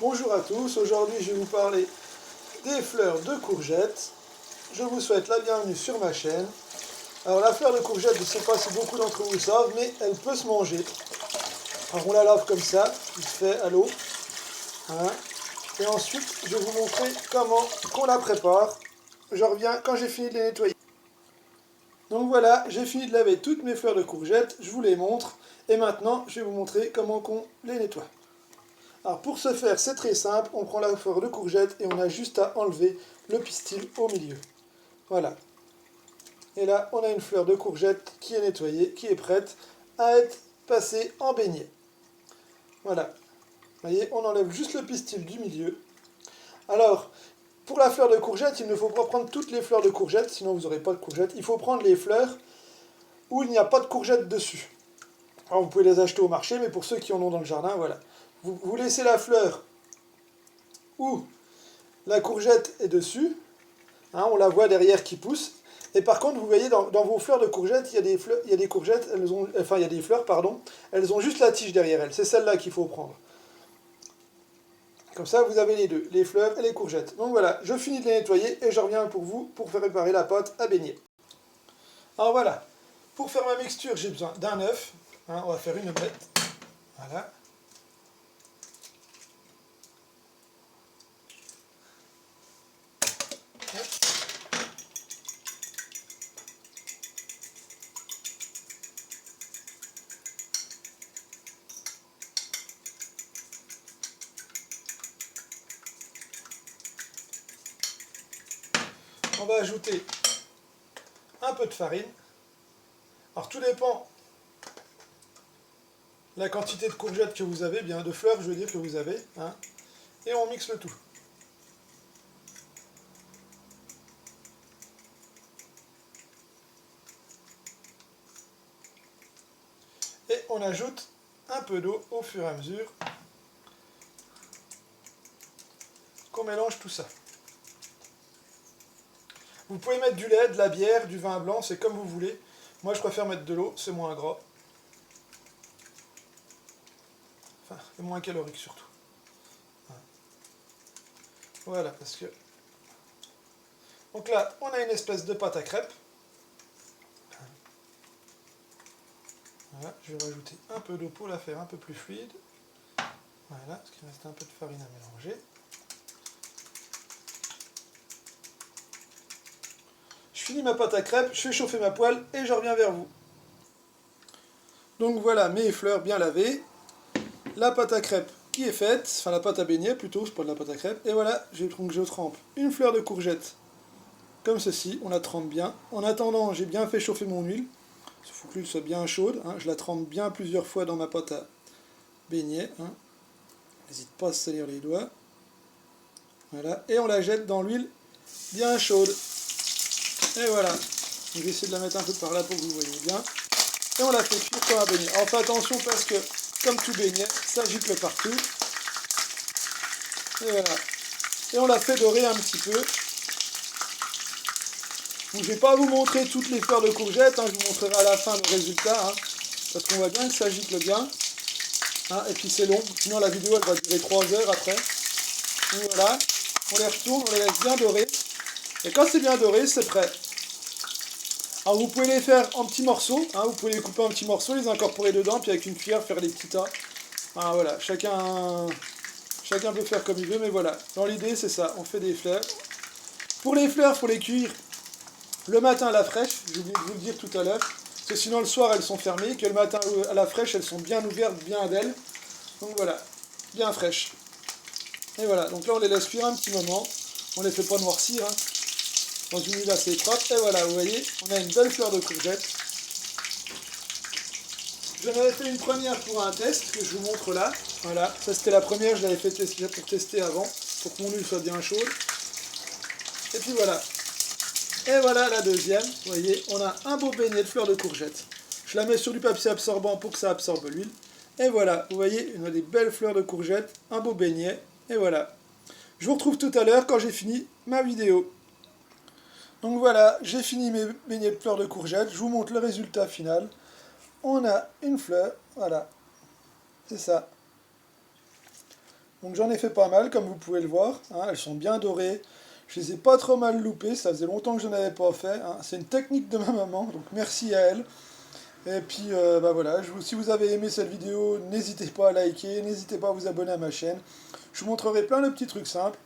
Bonjour à tous, aujourd'hui je vais vous parler des fleurs de courgettes. Je vous souhaite la bienvenue sur ma chaîne. Alors la fleur de courgette, je ne sais pas si beaucoup d'entre vous le savent, mais elle peut se manger. Alors on la lave comme ça, vite fait à l'eau. Hein. Et ensuite je vais vous montrer comment on la prépare. Je reviens quand j'ai fini de les nettoyer. Donc voilà, j'ai fini de laver toutes mes fleurs de courgettes, je vous les montre. Et maintenant je vais vous montrer comment on les nettoie. Alors pour ce faire, c'est très simple, on prend la fleur de courgette et on a juste à enlever le pistil au milieu. Voilà. Et là, on a une fleur de courgette qui est nettoyée, qui est prête à être passée en beignet. Voilà. Vous voyez, on enlève juste le pistil du milieu. Alors, pour la fleur de courgette, il ne faut pas prendre toutes les fleurs de courgette, sinon vous n'aurez pas de courgette. Il faut prendre les fleurs où il n'y a pas de courgette dessus. Alors vous pouvez les acheter au marché, mais pour ceux qui en ont dans le jardin, voilà. Vous laissez la fleur où la courgette est dessus, hein, on la voit derrière qui pousse. Et par contre, vous voyez, dans vos fleurs de courgettes, il y a des courgettes, il y a des fleurs, pardon, elles ont juste la tige derrière elles. C'est celle-là qu'il faut prendre. Comme ça, vous avez les deux, les fleurs et les courgettes. Donc voilà, je finis de les nettoyer et je reviens pour vous pour faire préparer la pâte à beignet. Alors voilà, pour faire ma mixture, j'ai besoin d'un œuf. Hein, on va faire une omelette. Voilà. On va ajouter un peu de farine. Alors tout dépend de la quantité de courgettes que vous avez, bien de fleurs je veux dire que vous avez. Hein, et on mixe le tout. Et on ajoute un peu d'eau au fur et à mesure qu'on mélange tout ça. Vous pouvez mettre du lait, de la bière, du vin blanc, c'est comme vous voulez. Moi je préfère mettre de l'eau, c'est moins gras. Enfin, et moins calorique surtout. Voilà, parce que... Donc là, on a une espèce de pâte à crêpes. Voilà, je vais rajouter un peu d'eau pour la faire un peu plus fluide. Voilà, parce qu'il reste un peu de farine à mélanger. Je finis ma pâte à crêpes, je fais chauffer ma poêle et je reviens vers vous. Donc voilà mes fleurs bien lavées. La pâte à crêpes qui est faite, enfin la pâte à beignet plutôt, c'est pas de la pâte à crêpes. Et voilà, je trempe une fleur de courgette comme ceci, on la trempe bien. En attendant, j'ai bien fait chauffer mon huile. Il faut que l'huile soit bien chaude. Hein. Je la trempe bien plusieurs fois dans ma pâte à beignet. Hein. N'hésite pas à se salir les doigts. Voilà. Et on la jette dans l'huile bien chaude. Et voilà. Donc, je vais essayer de la mettre un peu par là pour que vous voyez bien. Et on la fait cuire comme un beignet. Alors faites attention parce que, comme tout beignet, ça gicle partout. Et voilà. Et on la fait dorer un petit peu. Donc, je ne vais pas vous montrer toutes les fleurs de courgettes, hein, je vous montrerai à la fin le résultat, hein, parce qu'on voit bien que ça gicle bien. Hein, et puis c'est long, sinon la vidéo elle va durer 3 heures après. Donc voilà, on les retourne, on les laisse bien dorer. Et quand c'est bien doré, c'est prêt. Alors vous pouvez les faire en petits morceaux, hein, vous pouvez les couper en petits morceaux, les incorporer dedans, puis avec une cuillère faire des petits tas. Hein, voilà, chacun peut faire comme il veut, mais voilà. Dans l'idée c'est ça, on fait des fleurs. Pour les fleurs, il faut les cuire le matin à la fraîche, j'ai oublié de vous le dire tout à l'heure, parce que sinon le soir elles sont fermées, que le matin à la fraîche elles sont bien ouvertes, bien belles. Donc voilà, bien fraîches. Et voilà, donc là on les laisse cuire un petit moment, on les fait pas noircir, hein, dans une huile assez propre. Et voilà, vous voyez, on a une belle fleur de courgette. J'en avais fait une première pour un test, que je vous montre là. Voilà, ça c'était la première, je l'avais fait pour tester avant, pour que mon huile soit bien chaude. Et puis voilà. Et voilà la deuxième, vous voyez, on a un beau beignet de fleurs de courgette. Je la mets sur du papier absorbant pour que ça absorbe l'huile. Et voilà, vous voyez, on a des belles fleurs de courgette, un beau beignet, et voilà. Je vous retrouve tout à l'heure quand j'ai fini ma vidéo. Donc voilà, j'ai fini mes beignets de fleurs de courgette, je vous montre le résultat final. On a une fleur, voilà, c'est ça. Donc j'en ai fait pas mal, comme vous pouvez le voir. Hein, elles sont bien dorées. Je les ai pas trop mal loupées, ça faisait longtemps que je n'en avais pas fait. Hein. C'est une technique de ma maman, donc merci à elle. Et puis bah voilà, si vous avez aimé cette vidéo, n'hésitez pas à liker, n'hésitez pas à vous abonner à ma chaîne. Je vous montrerai plein de petits trucs simples.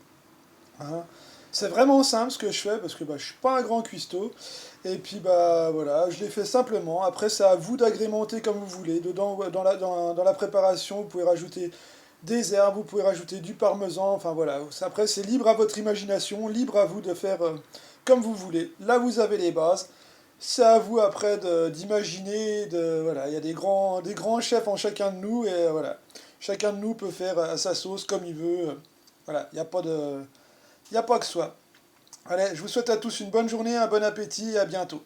Hein. C'est vraiment simple ce que je fais parce que bah, je suis pas un grand cuistot. Et puis bah voilà, je l'ai fait simplement. Après c'est à vous d'agrémenter comme vous voulez. Dedans, dans la préparation, vous pouvez rajouter des herbes, vous pouvez rajouter du parmesan. Enfin voilà, après c'est libre à votre imagination, libre à vous de faire comme vous voulez. Là vous avez les bases. C'est à vous après d'imaginer, voilà, il y a des grands chefs en chacun de nous, et voilà, chacun de nous peut faire à sa sauce comme il veut, voilà, il n'y a pas que soi. Allez, je vous souhaite à tous une bonne journée, un bon appétit, et à bientôt.